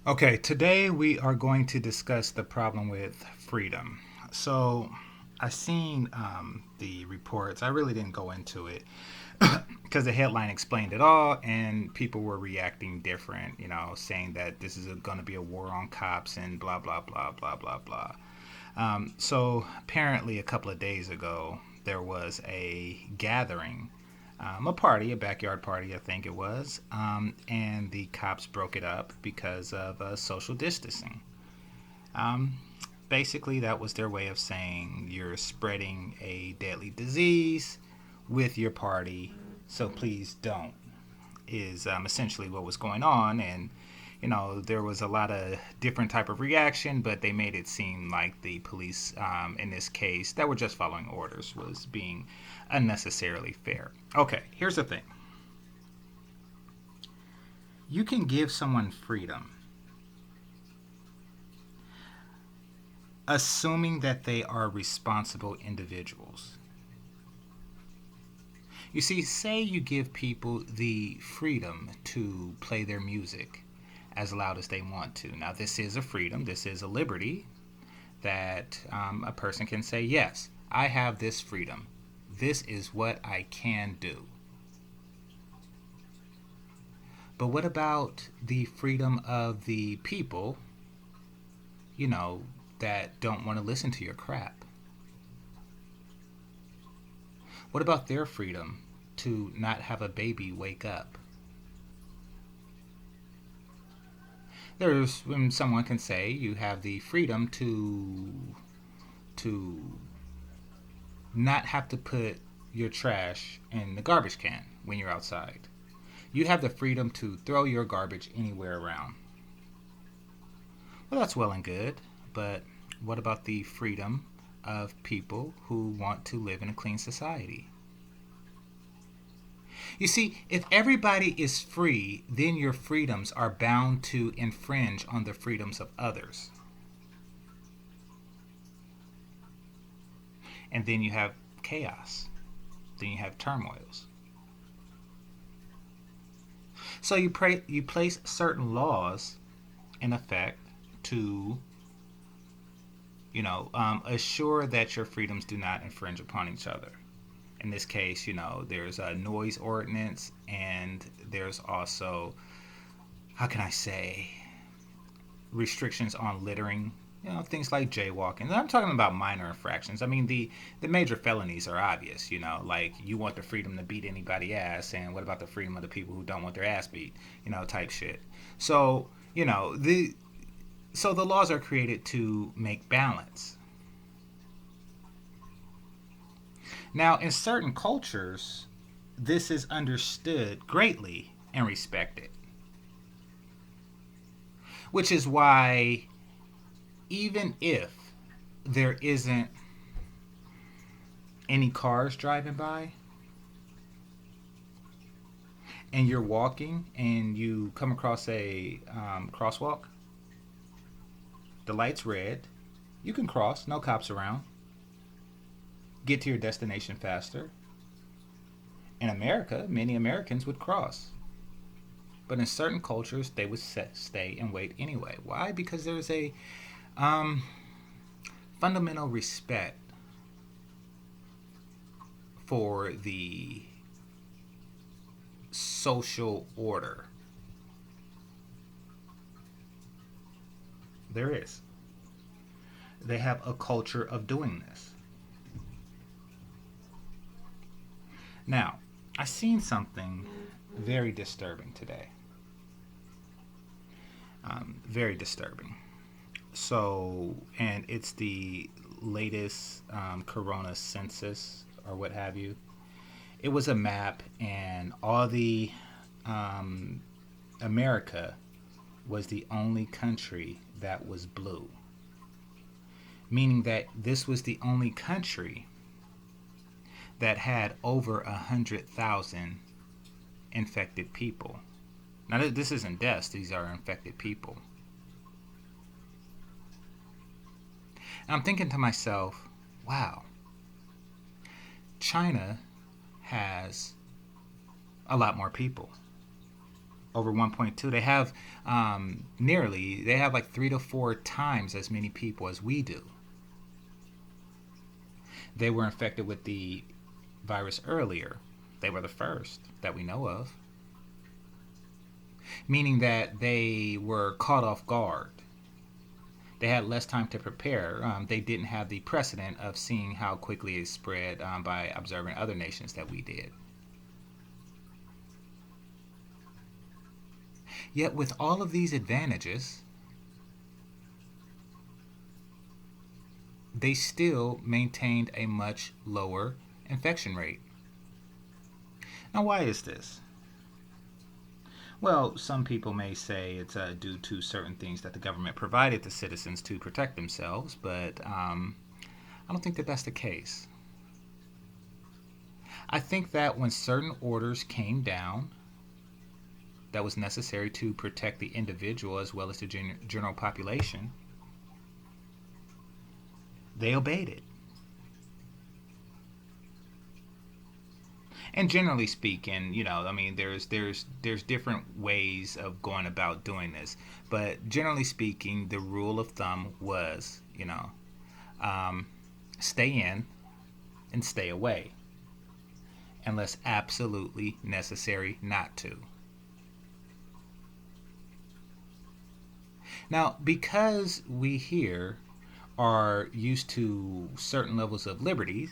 Okay, today we are going to discuss the problem with freedom. So, I seen the reports. I really didn't go into it because the headline explained it all, and people were reacting different. Saying that this is going to be a war on cops and blah blah blah blah blah blah. So apparently, a couple of days ago, there was a gathering, a party, a backyard party, I think it was, and the cops broke it up because of social distancing. Um, Basically, that was their way of saying you're spreading a deadly disease with your party, so please don't. Is essentially what was going on, and there was a lot of different type of reaction, but they made it seem like the police, in this case, that were just following orders, was being unnecessarily fair. Okay, here's the thing: you can give someone freedom, assuming that they are responsible individuals. You see, say you give people the freedom to play their music as loud as they want to. Now, this is a freedom, this is a liberty that a person can say, yes, I have this freedom. This is what I can do. But what about the freedom of the people, you know, that don't want to listen to your crap? What about their freedom to not have a baby wake up? There's when someone can say you have the freedom to not have to put your trash in the garbage can when you're outside. You have the freedom to throw your garbage anywhere around. Well, that's well and good, but what about the freedom of people who want to live in a clean society? You see, if everybody is free, then your freedoms are bound to infringe on the freedoms of others. And then you have chaos. Then you have turmoils. So you place certain laws in effect to, assure that your freedoms do not infringe upon each other. In this case, there's a noise ordinance, and there's also, how can I say, restrictions on littering. Things like jaywalking. And I'm talking about minor infractions. I mean, the major felonies are obvious. Like you want the freedom to beat anybody ass, and what about the freedom of the people who don't want their ass beat? Type shit. So the laws are created to make balance. Now, in certain cultures, this is understood greatly and respected, which is why even if there isn't any cars driving by and you're walking and you come across a crosswalk, the light's red, you can cross, no cops around, get to your destination faster. In America, many Americans would cross. But in certain cultures, they would stay and wait anyway. Why? Because there's a um, fundamental respect for the social order. There is. They have a culture of doing this. Now, I seen something very disturbing today. Very disturbing. So, and it's the latest corona census or what have you. It was a map, and all the um, America was the only country that was blue, meaning that this was the only country that had over 100,000 infected people. Now, this isn't deaths; these are infected people. And I'm thinking to myself, wow, China has a lot more people. over 1.2. They have they have like 3 to 4 times as many people as we do. They were infected with the virus earlier. They were the first that we know of, meaning that they were caught off guard. They had less time to prepare. They didn't have the precedent of seeing how quickly it spread by observing other nations that we did. Yet, with all of these advantages, they still maintained a much lower infection rate. Now, why is this? Well, some people may say it's due to certain things that the government provided to citizens to protect themselves, but I don't think that that's the case. I think that when certain orders came down that was necessary to protect the individual as well as the general population, they obeyed it. And generally speaking, I mean, there's different ways of going about doing this, but generally speaking, the rule of thumb was, um, stay in and stay away, unless absolutely necessary not to. Now, because we here are used to certain levels of liberty,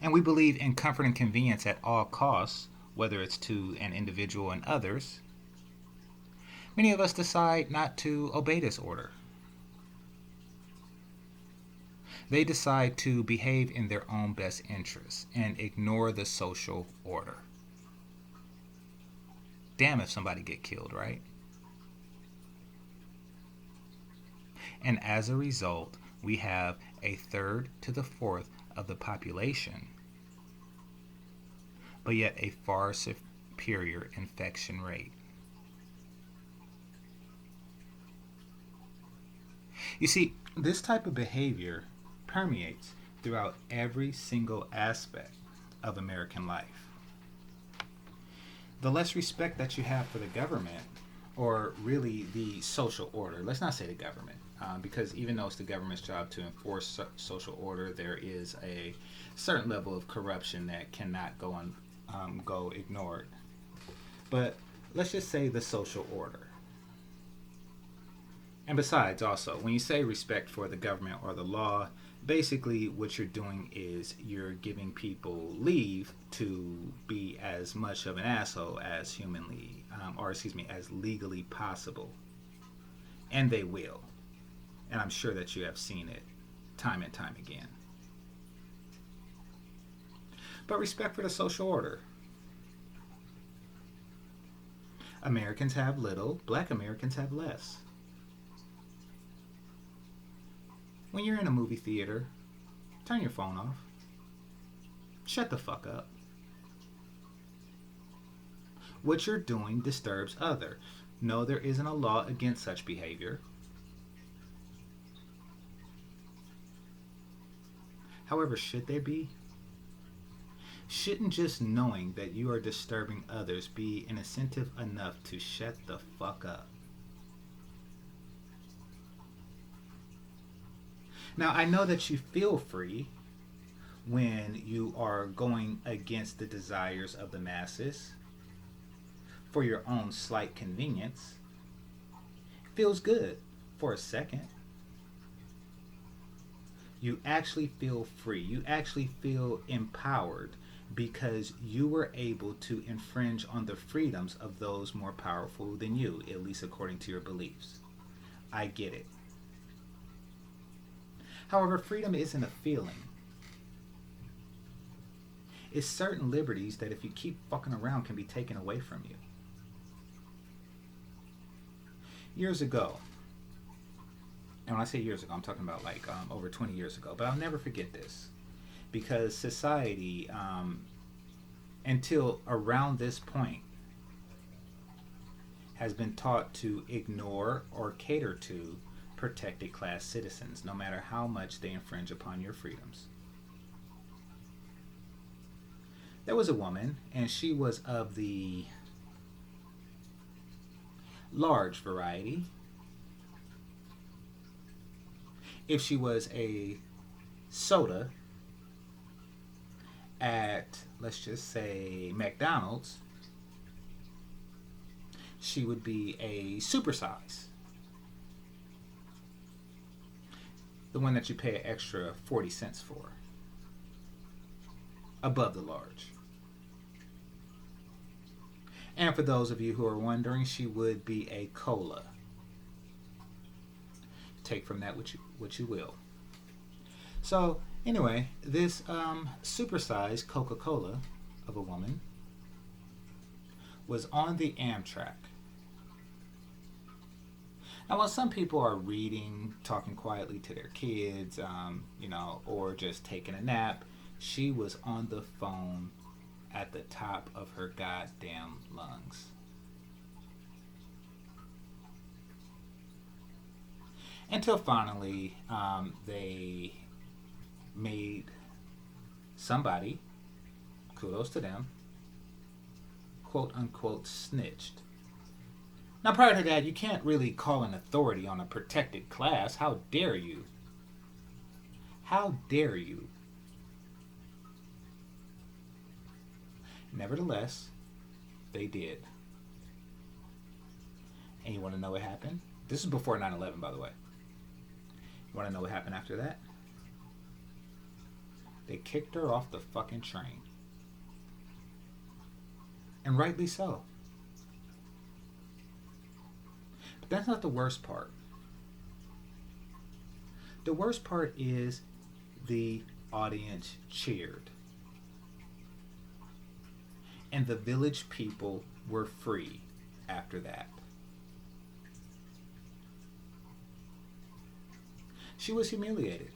and we believe in comfort and convenience at all costs, whether it's to an individual and others, many of us decide not to obey this order. They decide to behave in their own best interests and ignore the social order. Damn if somebody get killed, right? And as a result, we have a third to the fourth of the population, but yet a far superior infection rate. You see, this type of behavior permeates throughout every single aspect of American life. The less respect that you have for the government, or really the social order, let's not say the government, because even though it's the government's job to enforce social order, there is a certain level of corruption that cannot go ignored. But let's just say the social order. And besides, also, when you say respect for the government or the law, basically what you're doing is you're giving people leave to be as much of an asshole as as legally possible. And they will. And I'm sure that you have seen it time and time again. But respect for the social order. Americans have little, black Americans have less. When you're in a movie theater, turn your phone off. Shut the fuck up. What you're doing disturbs others. No, there isn't a law against such behavior. However, should there be? Shouldn't just knowing that you are disturbing others be an incentive enough to shut the fuck up? Now, I know that you feel free when you are going against the desires of the masses for your own slight convenience. It feels good for a second. You actually feel free. You actually feel empowered because you were able to infringe on the freedoms of those more powerful than you, at least according to your beliefs. I get it. However, freedom isn't a feeling. It's certain liberties that if you keep fucking around can be taken away from you. Years ago, and when I say years ago, I'm talking about like over 20 years ago, but I'll never forget this because society, until around this point, has been taught to ignore or cater to protected class citizens, no matter how much they infringe upon your freedoms. There was a woman, and she was of the large variety. If she was a soda at, let's just say, McDonald's, she would be a supersize. The one that you pay an extra 40 cents for. Above the large. And for those of you who are wondering, she would be a cola. Take from that what you will. So anyway, this supersized Coca-Cola of a woman was on the Amtrak. Now, while some people are reading, talking quietly to their kids, or just taking a nap, she was on the phone at the top of her goddamn lungs. Until finally, they made somebody, kudos to them, quote unquote, snitched. Now, prior to that, you can't really call an authority on a protected class. How dare you? How dare you? Nevertheless, they did. And you want to know what happened? This is before 9/11, by the way. You want to know what happened after that? They kicked her off the fucking train. And rightly so. But that's not the worst part. The worst part is the audience cheered. And the village people were free after that. She was humiliated.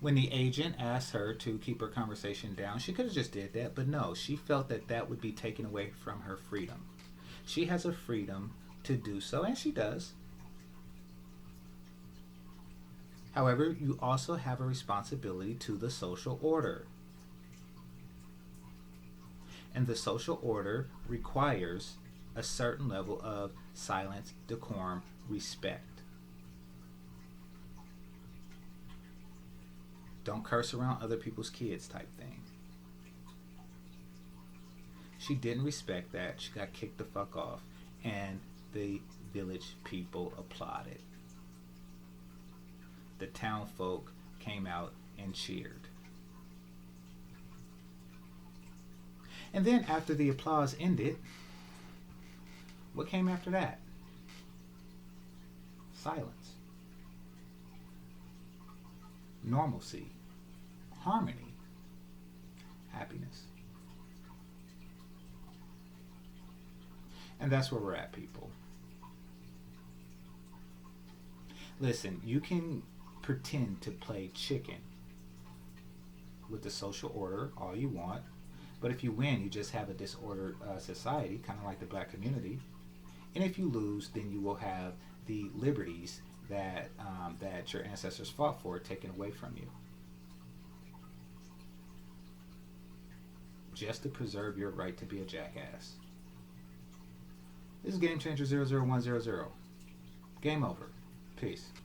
When the agent asked her to keep her conversation down, she could have just did that, but no, she felt that that would be taken away from her freedom. She has a freedom to do so, and she does. However, you also have a responsibility to the social order. And the social order requires a certain level of silence, decorum, respect. Don't curse around other people's kids type thing. She didn't respect that. She got kicked the fuck off. And the village people applauded. The town folk came out and cheered. And then after the applause ended, what came after that? Silence. Normalcy. Harmony. Happiness. And that's where we're at, people. Listen, you can pretend to play chicken with the social order all you want, but if you win, you just have a disordered society, kind of like the black community. And if you lose, then you will have the liberties that that your ancestors fought for taken away from you, just to preserve your right to be a jackass. This is GameChanger 00100. Game over. Peace.